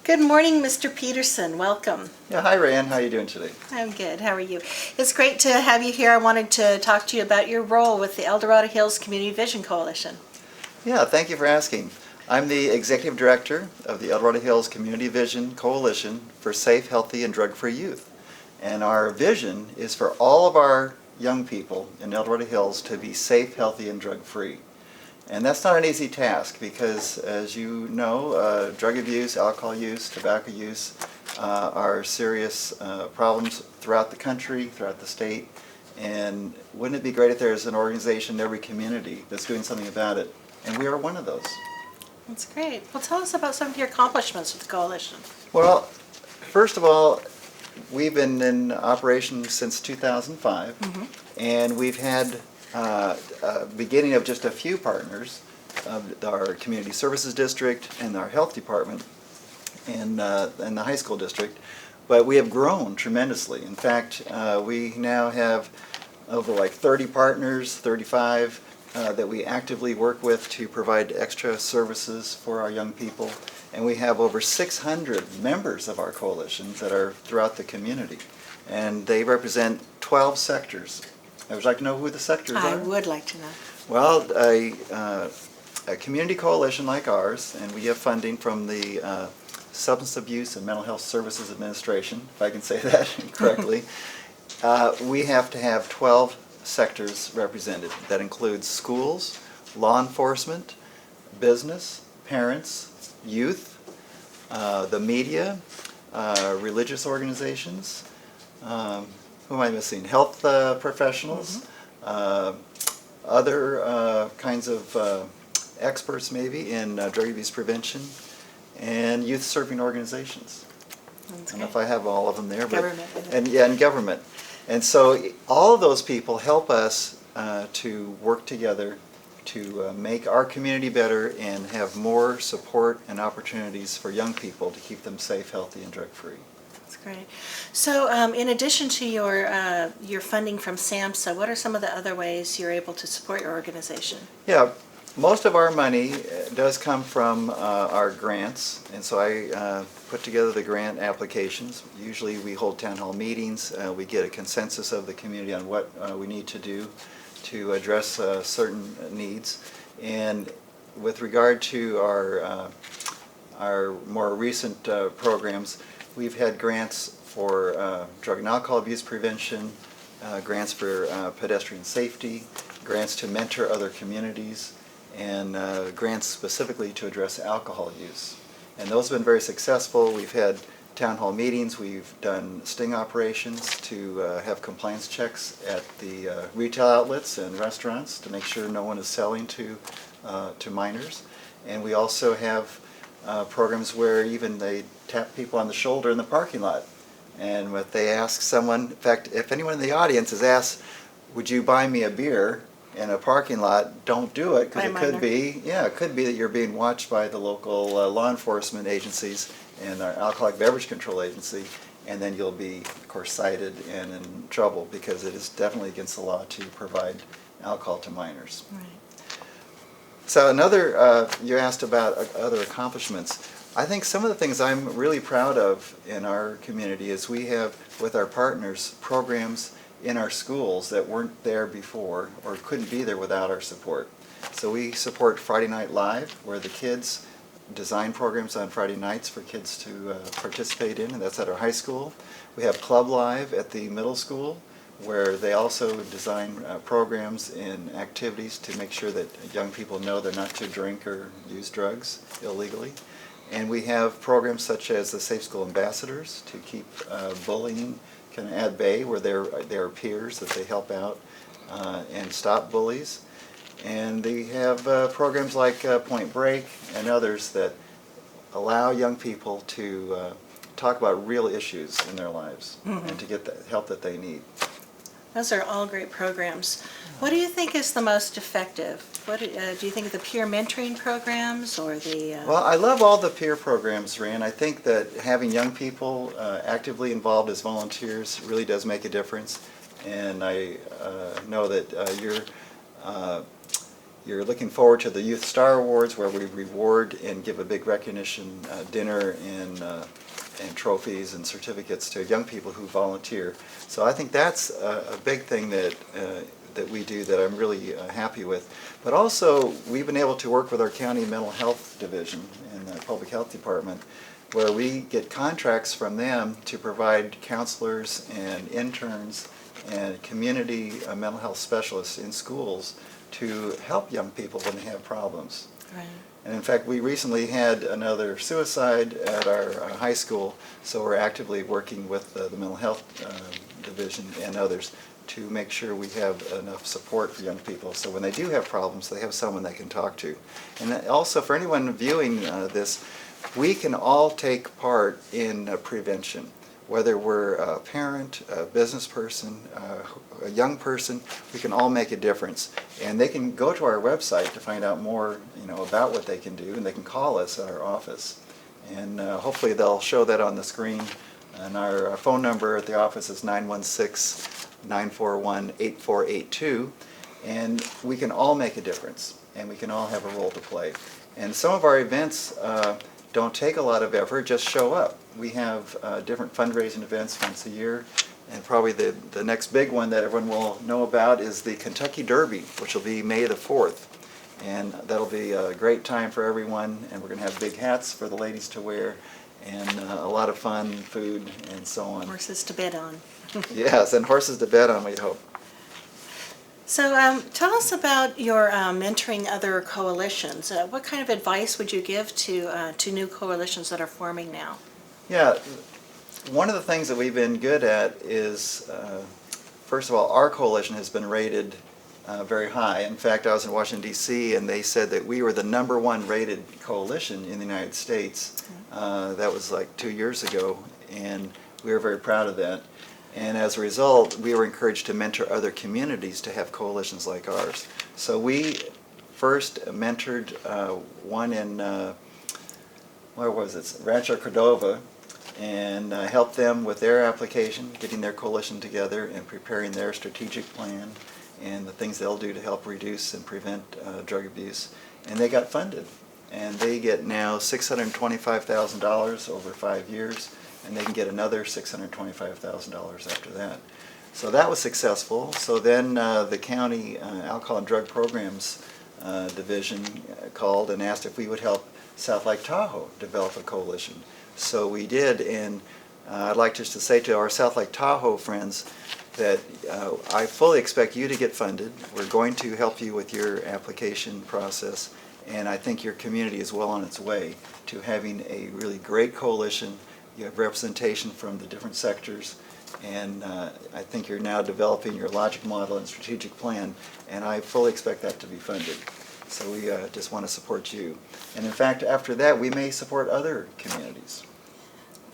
Good morning, Mr. Peterson. Welcome. Yeah, hi Rayanne, how are you doing today? I'm good. How are you? It's great to have you here. I wanted to talk to you about your role with the Dorado Hills Community Vision Coalition. Yeah, thank you for asking. I'm the Executive Director of the Dorado Hills Community Vision Coalition for Safe, Healthy, and Drug-Free Youth. And our vision is for all of our young people in Dorado Hills to be safe, healthy, and drug-free. And that's not an easy task because, as you know, drug abuse, alcohol use, tobacco use are serious problems throughout the country, throughout the state. And wouldn't it be great if there was an organization in every community that's doing something about it? And we are one of those. That's great. Well, tell us about some of your accomplishments with the coalition. Well, first of all, we've been in operation since 2005, and we've had a beginning of just a few partners, our community services district and our health department and the high school district, but we have grown tremendously. In fact, we now have over like 30 partners, 35 that we actively work with to provide extra services for our young people, and we have over 600 members of our coalition that are throughout the community, and they represent 12 sectors. I would like to know who the sectors are. I would like to know. Well, a community coalition like ours, and we have funding from the Substance Abuse and Mental Health Services Administration, if I can say that correctly. We have to have 12 sectors represented. That includes schools, law enforcement, business, parents, youth, the media, religious organizations, who am I missing? Health professionals, other kinds of experts maybe in drug abuse prevention, and youth serving organizations. That's I don't know if I have all of them there, but Government. and government. And so all of those people help us to work together to make our community better and have more support and opportunities for young people to keep them safe, healthy, and drug-free. That's great. So, in addition to your funding from SAMHSA, what are some of the other ways you're able to support your organization? Yeah, most of our money does come from our grants, and so I put together the grant applications. Usually we hold town hall meetings, we get a consensus of the community on what we need to do to address certain needs. And with regard to our more recent programs, we've had grants for drug and alcohol abuse prevention, grants for pedestrian safety, grants to mentor other communities, and grants specifically to address alcohol use. And those have been very successful. We've had town hall meetings, we've done sting operations to have compliance checks at the retail outlets and restaurants to make sure no one is selling to minors. And we also have programs where even they tap people on the shoulder in the parking lot. And what they ask someone, in fact, if anyone in the audience is asked, would you buy me a beer in a parking lot, don't do it, because it could be, it could be that you're being watched by the local law enforcement agencies and our alcoholic beverage control agency, and then you'll be, of course, cited and in trouble because it is definitely against the law to provide alcohol to minors. Right. So another, you asked about other accomplishments. I think some of the things I'm really proud of in our community is we have, with our partners, programs in our schools that weren't there before or couldn't be there without our support. So we support Friday Night Live, where the kids design programs on Friday nights for kids to participate in, and that's at our high school. We have Club Live at the middle school, where they also design programs and activities to make sure that young people know they're not to drink or use drugs illegally. And we have programs such as the Safe School Ambassadors to keep bullying kind of at bay, where there are peers that they help out and stop bullies. And they have programs like Point Break and others that allow young people to talk about real issues in their lives and to get the help that they need. Those are all great programs. What do you think is the most effective? What do you think of the peer mentoring programs or the... Well, I love all the peer programs, Rand. I think that having young people actively involved as volunteers really does make a difference. And I know that You're looking forward to the Youth Star Awards, where we reward and give a big recognition dinner and trophies and certificates to young people who volunteer. So I think that's a big thing that we do that I'm really happy with. But also, we've been able to work with our county mental health division and the public health department, where we get contracts from them to provide counselors and interns and community mental health specialists in schools to help young people when they have problems. Right. And in fact, we recently had another suicide at our high school, so we're actively working with the mental health division and others to make sure we have enough support for young people, so when they do have problems, they have someone they can talk to. And also, for anyone viewing this, we can all take part in prevention. Whether we're a parent, a business person, a young person, we can all make a difference. And they can go to our website to find out more, about what they can do, and they can call us at our office. And hopefully they'll show that on the screen. And our phone number at the office is 916-941-8482. And we can all make a difference, and we can all have a role to play. And some of our events don't take a lot of effort, just show up. We have different fundraising events once a year, and probably the next big one that everyone will know about is the Kentucky Derby, which will be May the 4th. And that'll be a great time for everyone, and we're going to have big hats for the ladies to wear, and a lot of fun, food, and so on. Horses to bet on. Yes, and horses to bet on, we hope. So tell us about your mentoring other coalitions. What kind of advice would you give to new coalitions that are forming now? Yeah, one of the things that we've been good at is, first of all, our coalition has been rated very high. In fact, I was in Washington, D.C., and they said that we were the #1 rated coalition in the United States. That was like 2 years ago, and we were very proud of that. And as a result, we were encouraged to mentor other communities to have coalitions like ours. So we first mentored one in, where was it? Rancho Cordova, and helped them with their application, getting their coalition together and preparing their strategic plan and the things they'll do to help reduce and prevent drug abuse. And they got funded. And they get now $625,000 over 5 years, and they can get another $625,000 after that. So that was successful. So then the county alcohol and drug programs division called and asked if we would help South Lake Tahoe develop a coalition. So we did, and I'd like just to say to our South Lake Tahoe friends that I fully expect you to get funded. We're going to help you with your application process, and I think your community is well on its way to having a really great coalition. You have representation from the different sectors, and I think you're now developing your logic model and strategic plan, and I fully expect that to be funded. So we just want to support you. And in fact, after that, we may support other communities.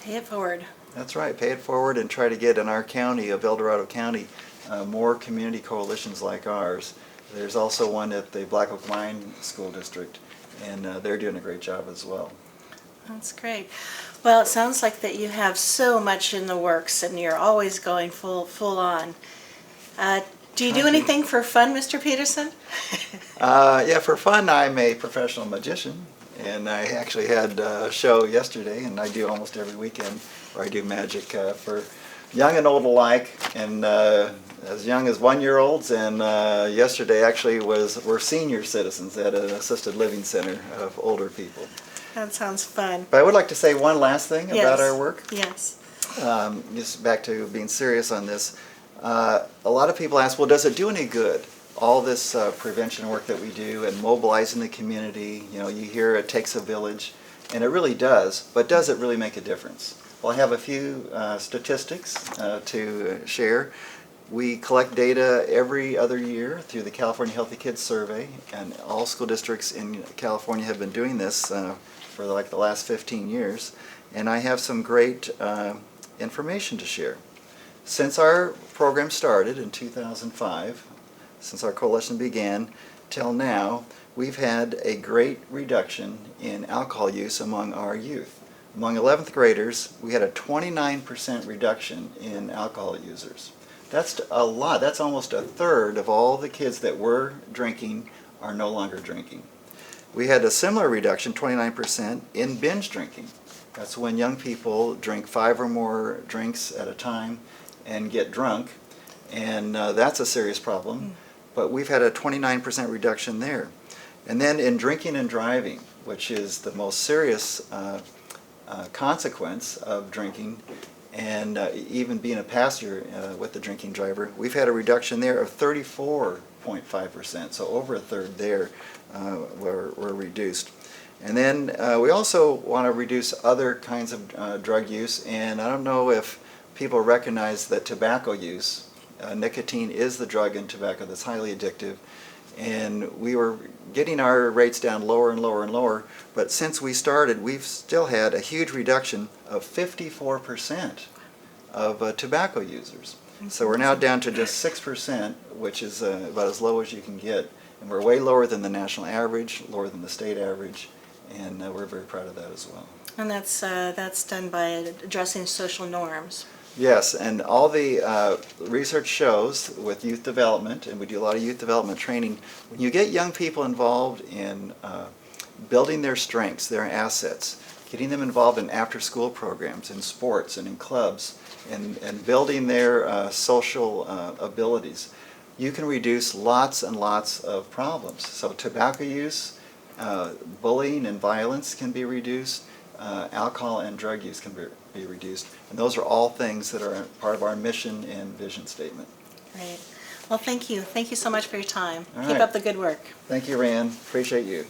Pay it forward. That's right, pay it forward and try to get in our county of El Dorado County more community coalitions like ours. There's also one at the Black Oak Mine School District, and they're doing a great job as well. That's great. Well, it sounds like that you have so much in the works, and you're always going full on. Do you do anything for fun, Mr. Peterson? Yeah, for fun, I'm a professional magician, and I actually had a show yesterday, and I do almost every weekend where I do magic for young and old alike, and as young as 1-year-olds, and yesterday actually we're senior citizens at an assisted living center of older people. That sounds fun. But I would like to say one last thing about our work. Yes. Just back to being serious on this. A lot of people ask, well, does it do any good? All this prevention work that we do and mobilizing the community, you hear it takes a village, and it really does, but does it really make a difference? Well, I have a few statistics to share. We collect data every other year through the California Healthy Kids Survey, and all school districts in California have been doing this for like the last 15 years, and I have some great information to share. Since our program started in 2005, since our coalition began till now, we've had a great reduction in alcohol use among our youth. Among 11th graders, we had a 29% reduction in alcohol users. That's a lot. That's almost a third of all the kids that were drinking are no longer drinking. We had a similar reduction, 29%, in binge drinking. That's when young people drink 5 or more drinks at a time and get drunk, and that's a serious problem. But we've had a 29% reduction there. And then in drinking and driving, which is the most serious consequence of drinking, and even being a passenger with the drinking driver, we've had a reduction there of 34.5%, so over a third there were reduced. And then we also want to reduce other kinds of drug use, and I don't know if people recognize that tobacco use, nicotine is the drug in tobacco that's highly addictive, and we were getting our rates down lower and lower and lower, but since we started, we've still had a huge reduction of 54% of tobacco users. So we're now down to just 6%, which is about as low as you can get, and we're way lower than the national average, lower than the state average, and we're very proud of that as well. And that's done by addressing social norms. Yes, and all the research shows with youth development, and we do a lot of youth development training, when you get young people involved in building their strengths, their assets, getting them involved in after-school programs, in sports and in clubs, and building their social abilities, you can reduce lots and lots of problems. So tobacco use, bullying and violence can be reduced, alcohol and drug use can be reduced. And those are all things that are part of our mission and vision statement. Great. Well, thank you. Thank you so much for your time. All Keep right. up the good work. Thank you, Rand. Appreciate you.